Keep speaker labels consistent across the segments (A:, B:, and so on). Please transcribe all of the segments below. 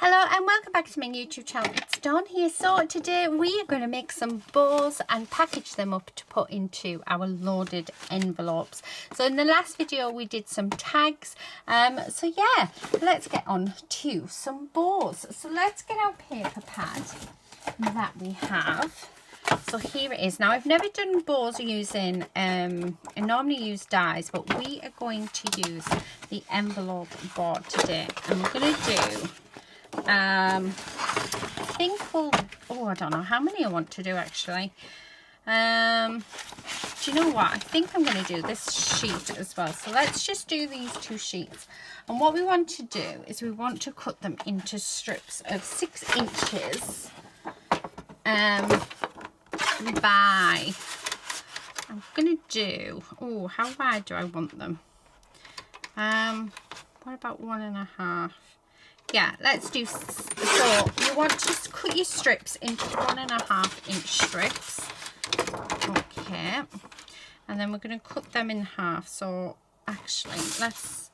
A: Hello and welcome back to my YouTube channel. It's Dawn here. So today we are going to make some bows and package them up to put into our loaded envelopes. So in the last video we did some tags. So yeah, let's get on to some bows. So let's get our paper pad that we have. So here it is. Now I've never done bows using, I normally use dies, but we are going to use the envelope board today. And we're going to do I think we'll, I don't know how many I want to do actually. Do you know what? I think I'm going to do this sheet as well. So let's just do these two sheets. And what we want to do is we want to cut them into strips of 6 inches by, I'm going to do, how wide do I want them? What about 1.5? Yeah, let's do, so you want to cut your strips into 1.5 inch strips. Okay, and then we're going to cut them in half. So actually let's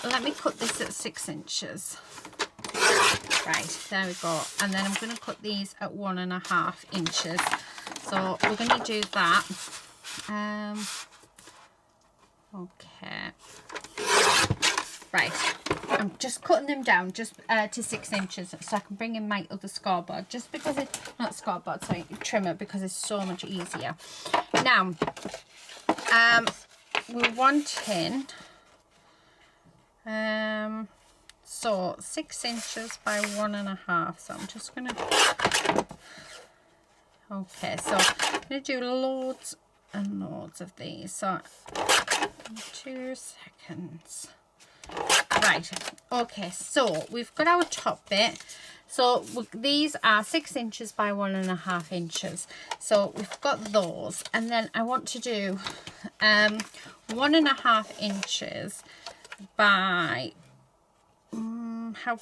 A: let me cut this at 6 inches. Right, there we go. And then I'm going to cut these at 1.5 inches. So we're going to do that. Okay, right, I'm just cutting them down just to 6 inches so I can bring in my other scoreboard, just because it's not scoreboard, sorry, trimmer, because it's so much easier. Now we're wanting so 6 inches by 1.5. So I'm just gonna, okay, so I'm gonna do loads and loads of these. So 2 seconds. Right, okay, so we've got our top bit. So these are 6 inches by 1.5 inches. So we've got those, and then I want to do 1.5 inches by how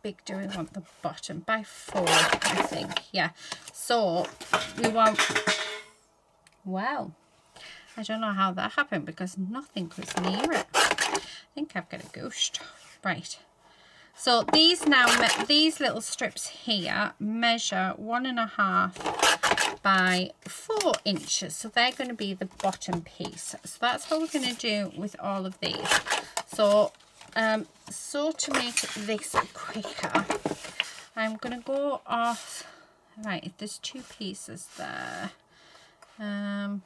A: big do we want the bottom? By 4, I think. Yeah, so we want, well, I don't know how that happened because nothing was near it. I think I've got a ghost. Right, so these now, these little strips here measure 1.5 by 4 inches, so they're going to be the bottom piece. So that's what we're going to do with all of these. So so to make this quicker, I'm going to go off, right, there's 2 pieces there. I'm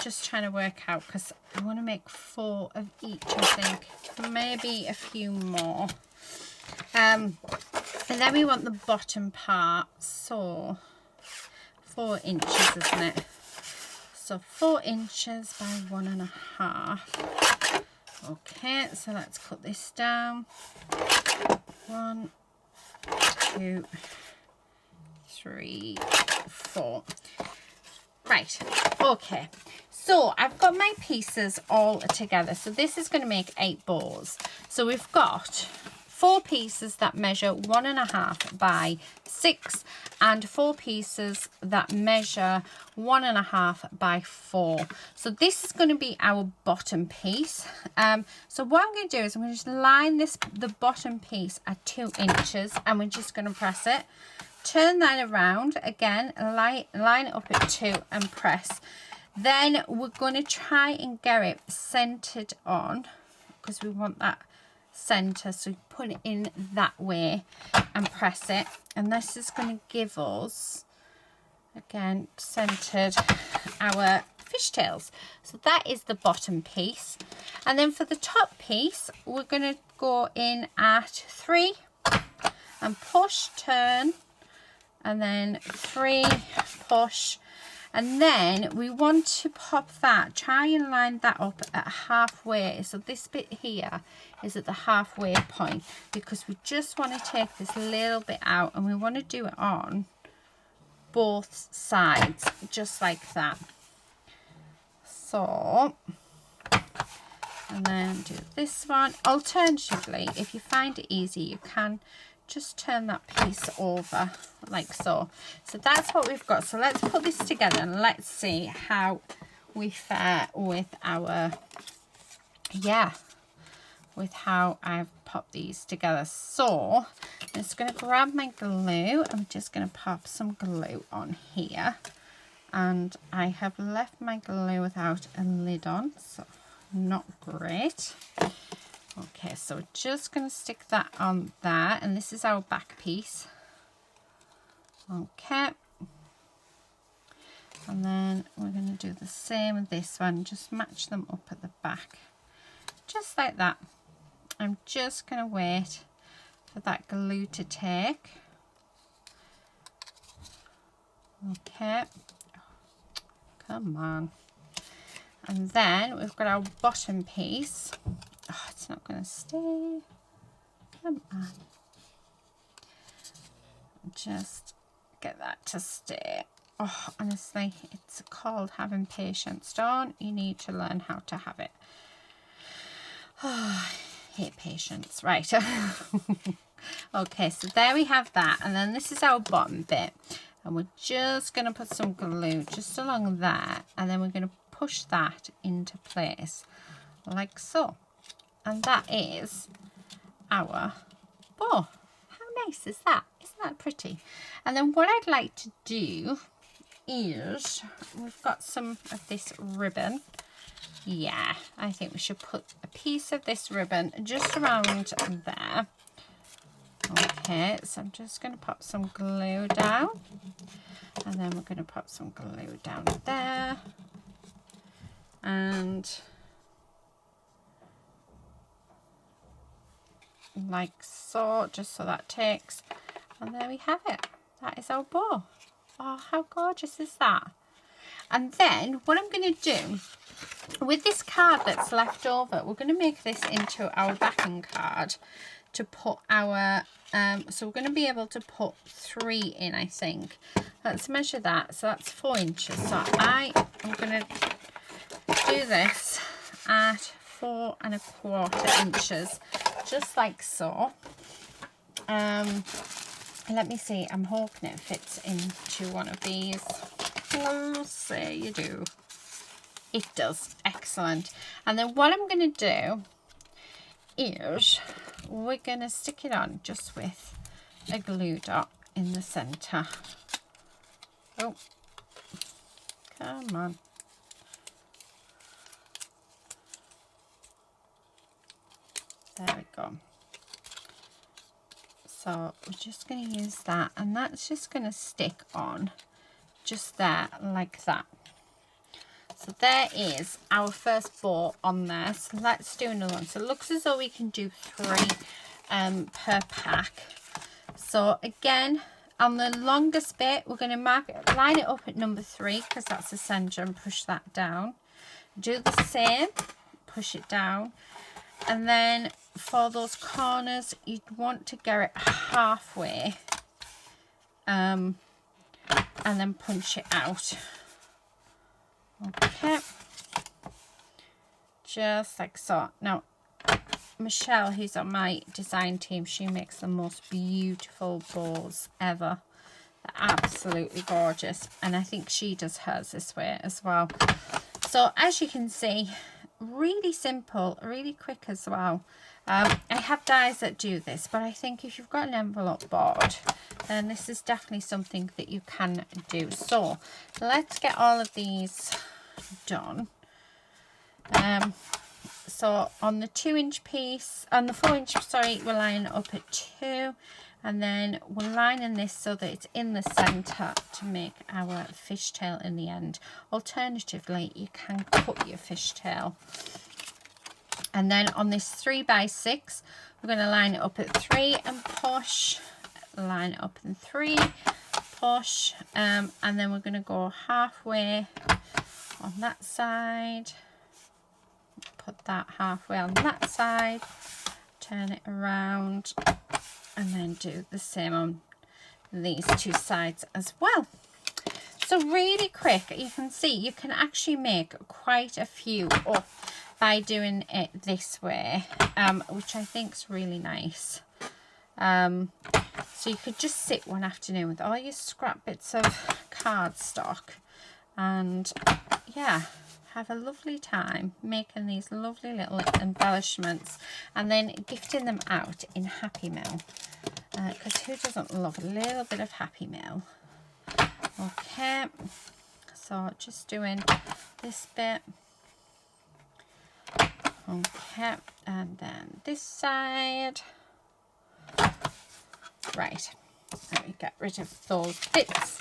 A: just trying to work out because I want to make 4 of each, I think, maybe a few more. And then we want the bottom part, so 4 inches, isn't it? So 4 inches by 1.5. Okay, so let's cut this down. 1, 2, 3, 4. Right, okay, so I've got my pieces all together. So this is going to make 8 bows. So we've got 4 pieces that measure 1.5 by 6 and 4 pieces that measure 1.5 by 4. So this is going to be our bottom piece. So what I'm going to do is I'm going to just line the bottom piece at 2 inches, and we're just going to press it. Turn that around again, line it up at 2 and press. Then we're going to try and get it centered on, because we want that center. So you put it in that way and press it, and this is going to give us, again, centered our fishtails. So that is the bottom piece. And then for the top piece, we're going to go in at 3 and push, turn, and then 3, push, and then we want to pop that, try and line that up at halfway. So this bit here is at the halfway point, because we just want to take this little bit out, and we want to do it on both sides, just like that. So, and then do this one. Alternatively, if you find it easy, you can just turn that piece over like so. So that's what we've got. So let's put this together and let's see how we fare with our, yeah, with how I've popped these together. So I'm just going to grab my glue. I'm just going to pop some glue on here. And I have left my glue without a lid on, so not great. Okay, so we're just going to stick that on there, and this is our back piece. Okay. And then we're going to do the same with this one, just match them up at the back. Just like that. I'm just going to wait for that glue to take. Okay. Come on. And then we've got our bottom piece. Oh, it's not going to stay. Come on. Just get that to stay. Oh, honestly, it's called having patience. Don't you need to learn how to have it? Oh, I hate patience. Right. Okay, so there we have that. And then this is our bottom bit. And we're just going to put some glue just along there. And then we're going to push that into place like so. And that is our bow. How nice is that? Isn't that pretty? And then what I'd like to do is, we've got some of this ribbon. Yeah, I think we should put a piece of this ribbon just around there. Okay, so I'm just going to pop some glue down. And then we're going to pop some glue down there. And like so, just so that takes. And there we have it. That is our bow. Oh, how gorgeous is that? And then what I'm going to do with this card that's left over, we're going to make this into our backing card to put our, so we're going to be able to put 3 in, I think. Let's measure that. So that's 4 inches. So I am going to do this at 4 1/4 inches, just like so. Let me see, I'm hoping it fits into one of these. Let's say you do. It does. Excellent. And then what I'm going to do is we're going to stick it on just with a glue dot in the center. Oh, come on. There we go. So we're just going to use that, and that's just going to stick on just there like that. So there is our first bow on there. So let's do another one. So it looks as though we can do 3 per pack. So again, on the longest bit, we're going to line it up at number 3 because that's the center, and push that down. Do the same, push it down. And then for those corners, you'd want to get it halfway and then punch it out. Okay, just like so. Now, Michelle, who's on my design team, she makes the most beautiful bows ever. They're absolutely gorgeous, and I think she does hers this way as well. So as you can see, really simple, really quick as well. I have dies that do this, but I think if you've got an envelope board, then this is definitely something that you can do. So let's get all of these done. So on the 2-inch piece, on the 4-inch, sorry, we're lining up at 2, and then we're lining this so that it's in the center to make our fishtail in the end. Alternatively, you can cut your fishtail. And then on this 3x6, we're going to line it up at 3 and push, line it up in 3, push, and then we're going to go halfway on that side, put that halfway on that side, turn it around, and then do the same on these 2 sides as well. So really quick, you can see you can actually make quite a few up by doing it this way, which I think is really nice. So you could just sit one afternoon with all your scrap bits of cardstock and yeah, have a lovely time making these lovely little embellishments and then gifting them out in Happy Mail, because who doesn't love a little bit of Happy Mail? Okay, so just doing this bit. Okay, and then this side. Right, let me get rid of those bits.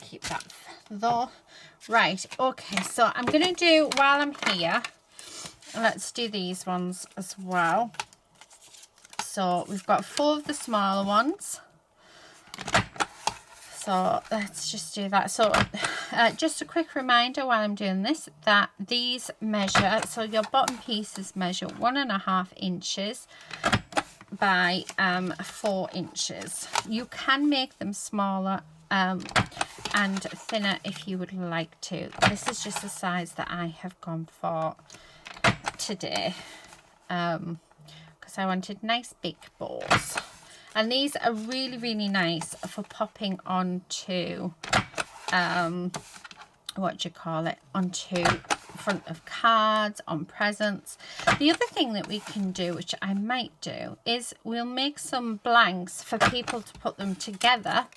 A: Keep that though. Right, okay, so I'm going to do, while I'm here, let's do these ones as well. So we've got 4 of the smaller ones. So let's just do that. So just a quick reminder while I'm doing this, that these measure, so your bottom pieces measure 1.5 inches by 4 inches. You can make them smaller and thinner if you would like to. This is just the size that I have gone for today, because I wanted nice big balls. And these are really, really nice for popping onto, what do you call it, onto front of cards, on presents. The other thing that we can do, which I might do, is we'll make some blanks for people to put them together,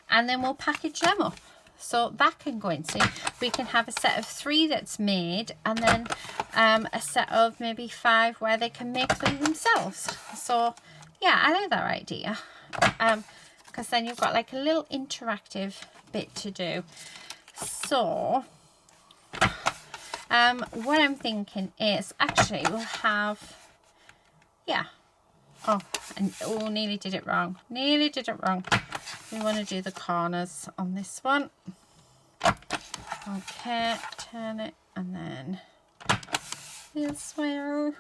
A: and then we'll package them up. So that can go in. So we can have a set of 3 that's made, and then a set of maybe 5 where they can make them themselves. So yeah, I like that idea, because then you've got like a little interactive bit to do. So what I'm thinking is, actually we'll have, yeah, oh, and oh, nearly did it wrong. We want to do the corners on this one. Okay, turn it, and then this way,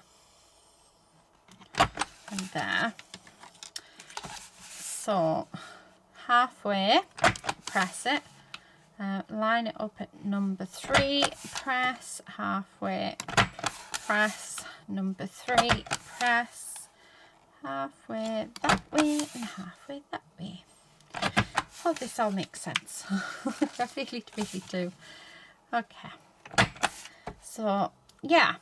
A: and there. So halfway, press it, line it up at number 3, press, halfway, press, number 3, press, halfway that way and halfway that way. Oh, this all makes sense. I really, really do. Okay. So, yeah.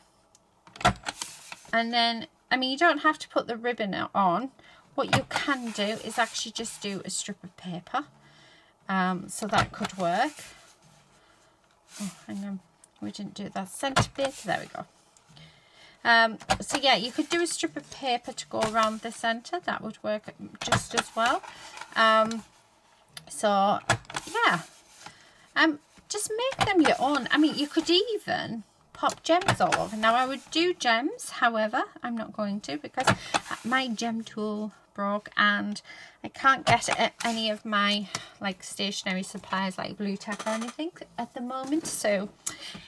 A: And then, I mean, you don't have to put the ribbon on. What you can do is actually just do a strip of paper. So that could work. Oh, hang on. We didn't do that centre bit. There we go. So yeah, you could do a strip of paper to go around the centre. That would work just as well. So yeah, just make them your own. I mean, you could even pop gems all over. Now I would do gems, however I'm not going to, because my gem tool broke and I can't get any of my like stationery supplies like blue tack or anything at the moment. So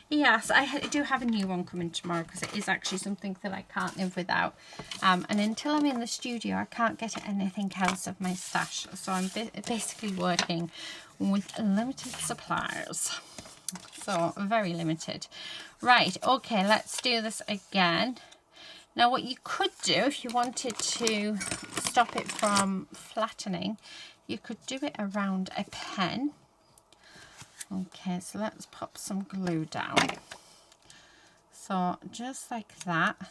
A: yes, I do have a new one coming tomorrow, because it is actually something that I can't live without, and until I'm in the studio I can't get anything else of my stash. So I'm basically working with limited supplies, so very limited. Right, okay, let's do this again. Now what you could do, if you wanted to stop it from flattening, you could do it around a pen. Okay, so let's pop some glue down. So just like that.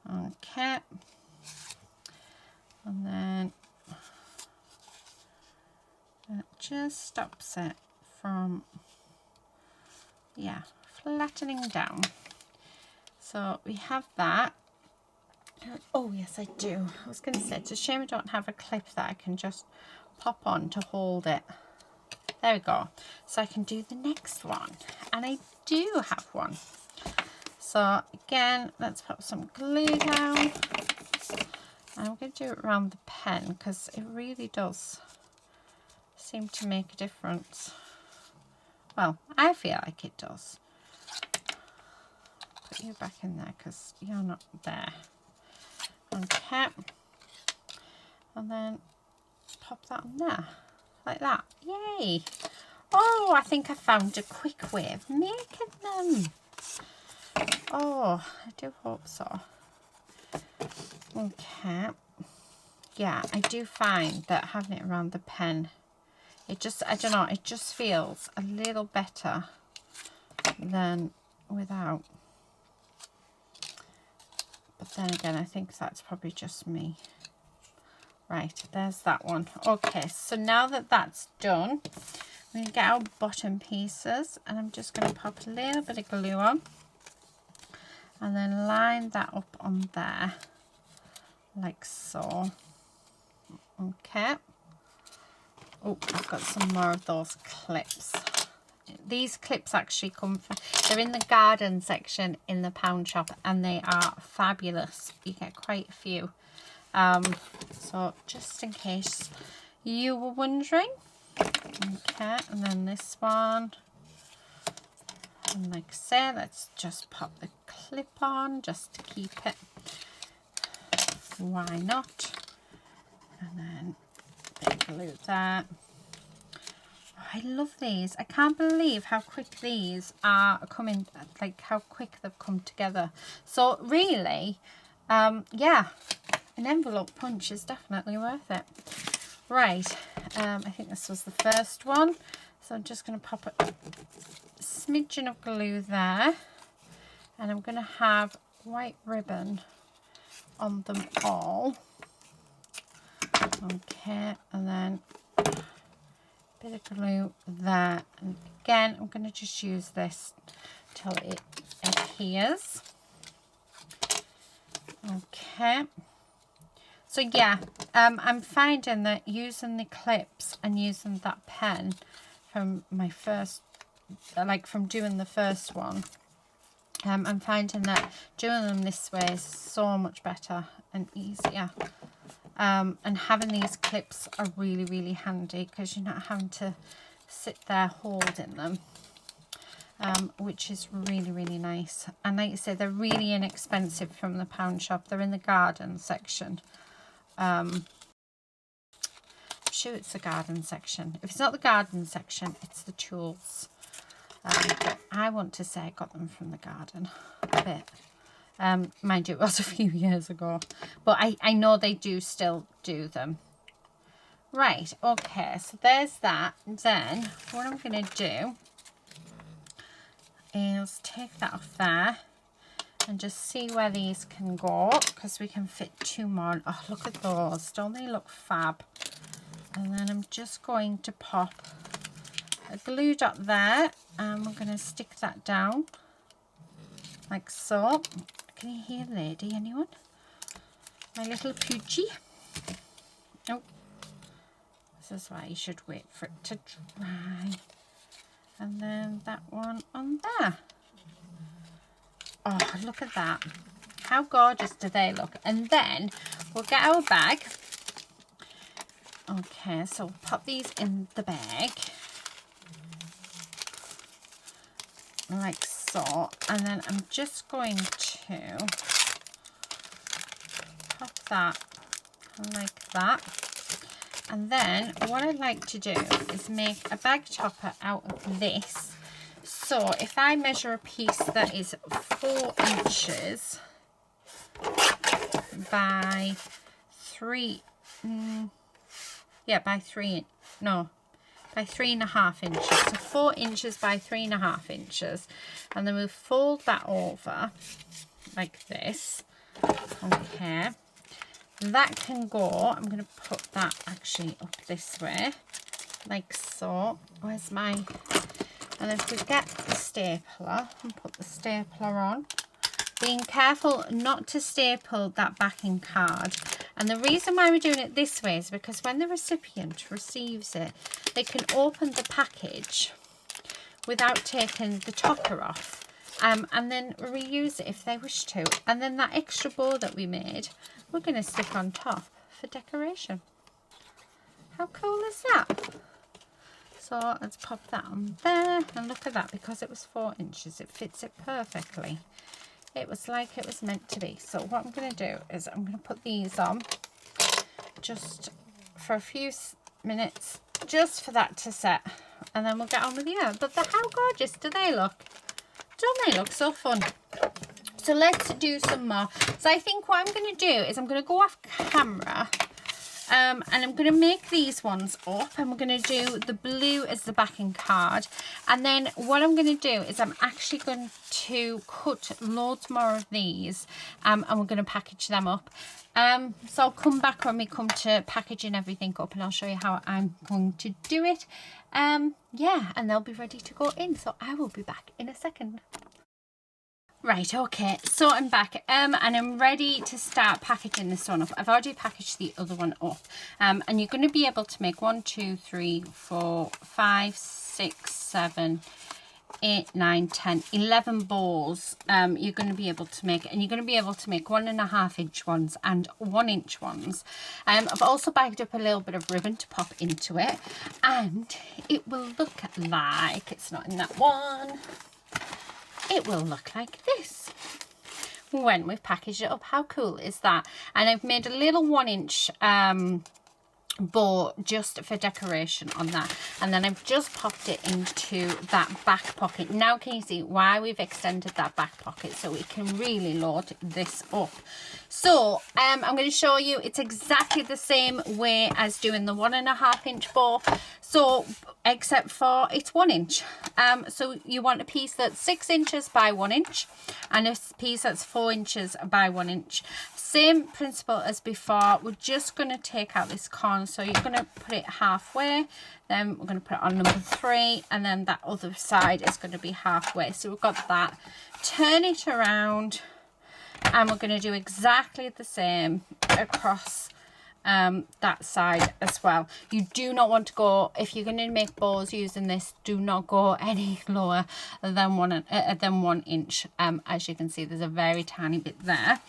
A: Okay. And then that just stops it from, yeah, flattening down. So we have that. Oh yes, I do. I was going to say, it's a shame I don't have a clip that I can just pop on to hold it. There we go. So I can do the next one. And I do have one. So again, let's put some glue down. I'm going to do it around the pen, because it really does seem to make a difference. Well, I feel like it does. Put you back in there because you're not there. Okay. And then pop that on there. Like that. Yay! Oh, I think I found a quick way of making them. Oh, I do hope so. Okay. Yeah, I do find that having it around the pen, It just, I don't know, it just feels a little better than without. But then again, I think that's probably just me. Right, there's that one. Okay, so now that that's done, we're going to get our bottom pieces, and I'm just going to pop a little bit of glue on and then line that up on there like so. Okay. Oh, I've got some more of those clips. These clips actually come from, they're in the garden section in the pound shop, and they are fabulous. You get quite a few. So just in case you were wondering. Okay, and then this one. And like I say, let's just pop the clip on just to keep it. Why not? And then a bit of glue there. I love these. I can't believe how quick these are coming, like how quick they've come together. So really, yeah, an envelope punch is definitely worth it. Right, I think this was the first one. So I'm just going to pop a smidgen of glue there. And I'm going to have white ribbon on them all. Okay, and then bit of glue there, and again I'm going to just use this till it adheres. Okay, so yeah, I'm finding that using the clips and using that pen from my first, like from doing the first one, I'm finding that doing them this way is so much better and easier. And having these clips are really, really handy because you're not having to sit there holding them, which is really, really nice. And like I say, they're really inexpensive from the pound shop. They're in the garden section. I'm sure it's the garden section. If it's not the garden section, it's the tools. But I want to say I got them from the garden a bit. Mind you, it was a few years ago, but I know they do still do them. Right, okay, so there's that. Then what I'm going to do is take that off there and just see where these can go, because we can fit 2 more. Oh, look at those. Don't they look fab? And then I'm just going to pop a glue dot there, and we're going to stick that down like so. Can you hear lady, anyone? My little poochie. Oh, this is why you should wait for it to dry. And then that one on there. Oh, look at that. How gorgeous do they look? And then we'll get our bag. Okay, so we'll pop these in the bag. Like so. And then I'm just going to pop that like that. And then what I'd like to do is make a bag topper out of this. So if I measure a piece that is 4 inches by 3, by 3.5 inches. So 4 inches by 3.5 inches. And then we'll fold that over like this. Okay. That can go. I'm going to put that actually up this way. Like so. Where's my... And if we get the stapler and put the stapler on. Being careful not to staple that backing card. And the reason why we're doing it this way is because when the recipient receives it, they can open the package without taking the topper off. And then reuse it if they wish to. And then that extra bow that we made, we're going to stick on top for decoration. How cool is that? So let's pop that on there. And look at that, because it was 4 inches, it fits it perfectly. It was like it was meant to be. So what I'm going to do is I'm going to put these on just for a few minutes, just for that to set. And then we'll get on with the other. But how gorgeous do they look? Don't they look so fun? So let's do some more. So I think what I'm going to do is I'm going to go off camera and I'm going to make these ones up, and we're going to do the blue as the backing card. And then what I'm going to do is I'm actually going to cut loads more of these, and we're going to package them up. So I'll come back when we come to packaging everything up, and I'll show you how I'm going to do it. Yeah, and they'll be ready to go in, so I will be back in a second. Right, okay, so I'm back, and I'm ready to start packaging this one up. I've already packaged the other one up, and you're going to be able to make 1, 2, 3, 4, 5, 6, 7, 8, 9, 10, 11 balls. You're going to be able to make, and you're going to be able to make 1.5 inch ones and 1 inch ones. I've also bagged up a little bit of ribbon to pop into it, and it will look like, it's not in that one, it will look like this when we've packaged it up. How cool is that? And I've made a little 1 inch bow just for decoration on that, and then I've just popped it into that back pocket. Now can you see why we've extended that back pocket, so we can really load this up. So I'm going to show you, it's exactly the same way as doing the 1.5 inch bow, so except for it's 1 inch. So you want a piece that's 6 inches by 1 inch and a piece that's 4 inches by 1 inch. Same principle as before. We're just going to take out this corner, so you're going to put it halfway, then we're going to put it on number 3, and then that other side is going to be halfway. So we've got that. Turn it around, and we're going to do exactly the same across that side as well. You do not want to go, if you're going to make bows using this, do not go any lower than 1 inch. As you can see, there's a very tiny bit there.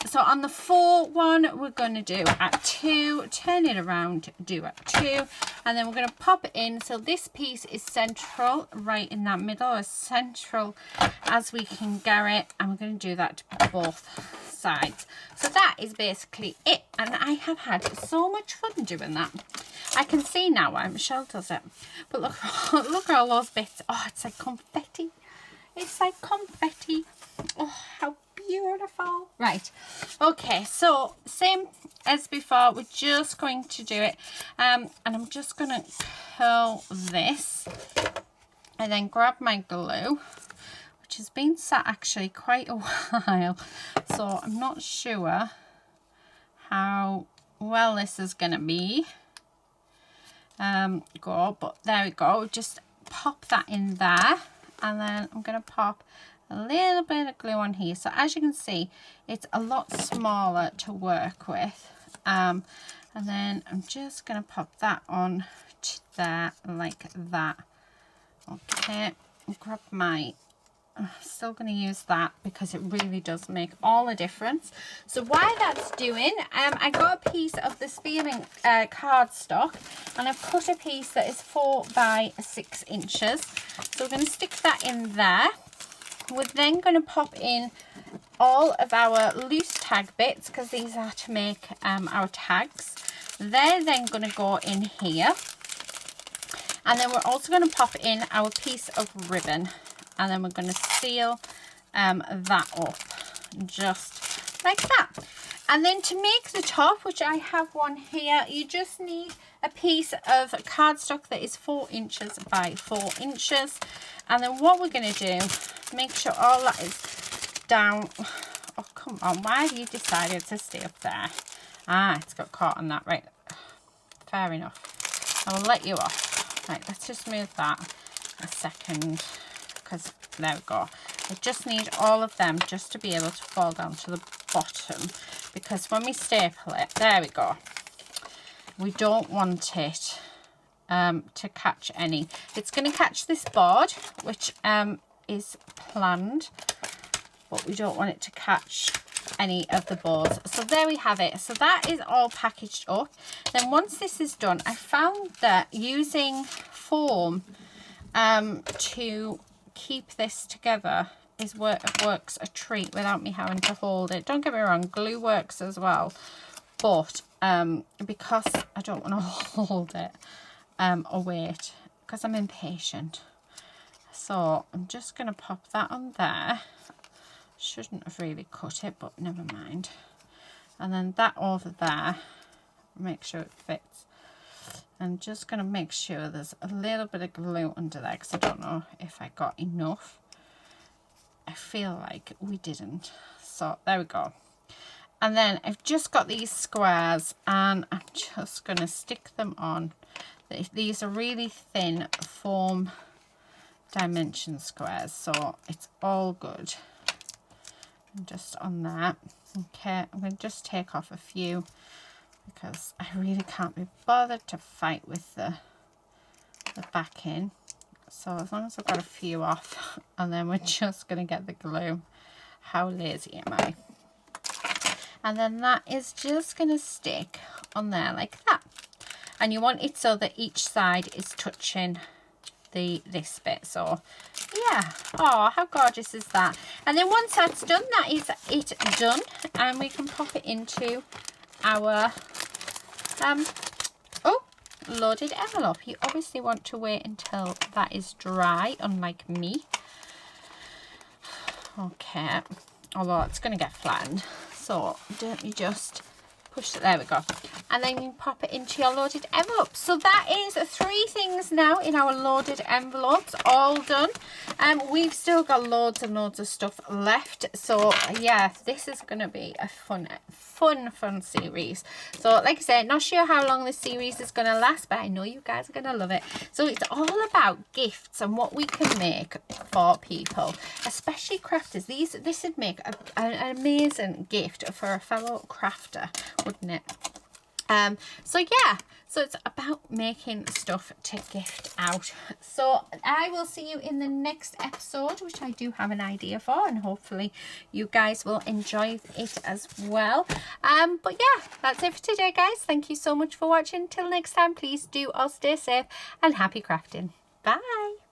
A: So on the 4 one, we're going to do at 2, turn it around, do at 2, and then we're going to pop it in. So this piece is central, right in that middle, as central as we can get it, and we're going to do that to both sides. So that is basically it, and I have had so much fun doing that. I can see now why Michelle does it, but look, look at all those bits. Oh, it's like confetti. It's like confetti. Oh, how beautiful. Right, okay, so same as before, we're just going to do it, and I'm just going to curl this and then grab my glue, which has been sat actually quite a while, so I'm not sure how well this is going to be but there we go. Just pop that in there, and then I'm going to pop a little bit of glue on here. So as you can see, it's a lot smaller to work with, and then I'm just going to pop that on to there like that. Okay, I'll grab my, I'm still going to use that because it really does make all the difference. So while that's doing, I got a piece of the spearmint cardstock, and I've cut a piece that is 4 by 6 inches. So we're going to stick that in there. We're then going to pop in all of our loose tag bits, because these are to make our tags. They're then going to go in here, and then we're also going to pop in our piece of ribbon, and then we're going to seal that up just like that. And then to make the top, which I have one here, you just need a piece of cardstock that is 4 inches by 4 inches. And then what we're going to do, make sure all that is down. Oh, come on, why have you decided to stay up there? Ah, it's got caught on that, right? Fair enough. I will let you off. Right, let's just move that a second, because there we go. I just need all of them just to be able to fall down to the bottom, because when we staple it, there we go, we don't want it to catch any. It's going to catch this board, which is planned, but we don't want it to catch any of the boards. So there we have it. So that is all packaged up. Then once this is done, I found that using foam to keep this together works a treat without me having to hold it. Don't get me wrong, glue works as well, but because I don't want to hold it or wait, because I'm impatient. So I'm just going to pop that on there. Shouldn't have really cut it, but never mind. And then that over there, make sure it fits. I'm just going to make sure there's a little bit of glue under there because I don't know if I got enough. I feel like we didn't. So there we go. And then I've just got these squares and I'm just going to stick them on. These are really thin foam dimension squares, so it's all good. And just on that. Okay, I'm going to just take off a few because I really can't be bothered to fight with the backing. So as long as I've got a few off, and then we're just going to get the glue. How lazy am I? And then that is just going to stick on there like that. And you want it so that each side is touching this bit. So yeah, oh, how gorgeous is that? And then once that's done, that is it done, and we can pop it into our loaded envelope. You obviously want to wait until that is dry, unlike me. Okay, although it's going to get flattened, so don't you just push it, there we go, and then you pop it into your loaded envelope. So that is 3 things now in our loaded envelopes, all done. We've still got loads and loads of stuff left, so yeah, this is going to be a fun series. So like I said, not sure how long this series is going to last, but I know you guys are going to love it. So it's all about gifts and what we can make for people, especially crafters. This would make an amazing gift for a fellow crafter, wouldn't it? So yeah, so it's about making stuff to gift out. So I will see you in the next episode, which I do have an idea for, and hopefully you guys will enjoy it as well. But yeah, that's it for today, guys. Thank you so much for watching. Till next time, please do all stay safe and happy crafting. Bye.